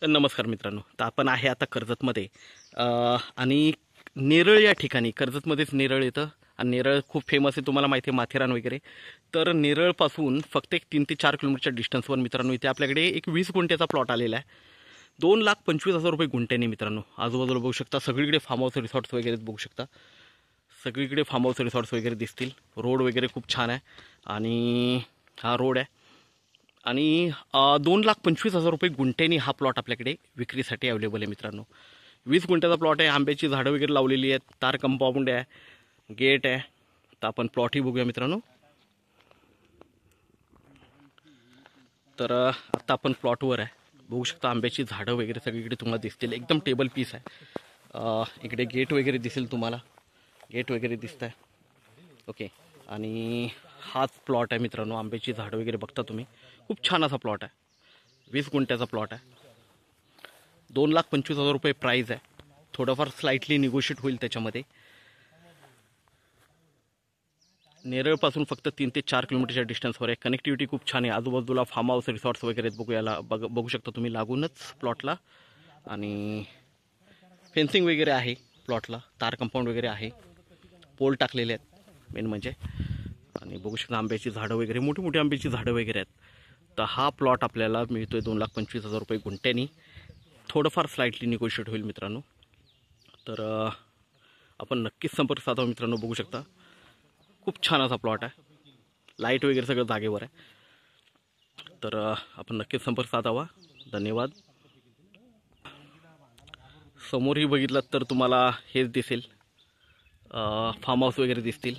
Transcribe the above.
नमस्कार मित्रांनो, तर आपण आहे आता कर्जतमध्ये आणि नेरळ या ठिकाणी. कर्जतमध्येच नेरळ येतं आणि नेरळ खूप फेमस आहे, तुम्हाला माहिती आहे, माथेरान वगैरे. तर नेरळपासून फक्त एक 3 ते 4 किलोमीटरच्या डिस्टन्सवर मित्रांनो इथे आपल्याकडे एक 20 गुंठ्याचा प्लॉट आलेला आहे. 2,25,000 रुपये गुंठ्याने मित्रांनो. आजूबाजूला बघू शकता, सगळीकडे फार्म हाऊस रिसॉर्ट्स वगैरे बघू शकता. सगळीकडे फार्म हाऊस रिसॉर्ट्स वगैरे दिसतील. रोड वगैरे खूप छान आहे आणि हा रोड आहे. आणि 2,25,000 रुपये गुंठ्यानी हा प्लॉट आपल्याकडे विक्रीसाठी अवेलेबल आहे मित्रांनो. 20 गुंठ्याचा प्लॉट आहे. आंब्याची झाडं वगैरे लावलेली आहेत. तार कंपाऊंड आहे, गेट आहे. तर आपण प्लॉटही बघूया मित्रांनो. तर आत्ता आपण प्लॉटवर आहे. बघू शकता आंब्याची झाडं वगैरे सगळीकडे तुम्हाला दिसतील. एकदम टेबल पीस आहे. इकडे गेट वगैरे दिसेल तुम्हाला. गेट वगैरे दिसत आहे. ओके. आणि हाच प्लॉट आहे मित्रांनो. आंब्याची झाडं वगैरे बघता तुम्ही. खूप छान असा प्लॉट आहे. 20 गुंठ्याचा प्लॉट आहे. 2,25,000 रुपये प्राईज आहे. थोडंफार स्लाइटली निगोशिएट होईल त्याच्यामध्ये. नेरळपासून फक्त 3 ते 4 किलोमीटरच्या डिस्टन्सवर आहे. कनेक्टिव्हिटी खूप छान आहे. आजूबाजूला फार्म हाऊस रिसॉर्ट्स वगैरे बघू शकता तुम्ही लागूनच प्लॉटला. आणि फेन्सिंग वगैरे आहे प्लॉटला. तार कंपाऊंड वगैरे आहे. पोल टाकलेले आहेत मेन म्हणजे. आणि बघू शकता आंब्याची झाडं वगैरे, मोठी मोठी आंब्याची झाडं वगैरे आहेत. तर हा प्लॉट आपल्याला मिळतोय 2,25,000 रुपये गुंठ्यानी. थोडंफार स्लाइटली निगोशिएट होईल मित्रांनो. तर आपण नक्कीच संपर्क साधावा मित्रांनो. बघू शकता खूप छान असा प्लॉट आहे. लाईट वगैरे सगळं जागेवर आहे. तर आपण नक्कीच संपर्क साधावा. धन्यवाद. समोरही बघितलं तर तुम्हाला हेच दिसेल, फार्म हाऊस वगैरे दिसतील.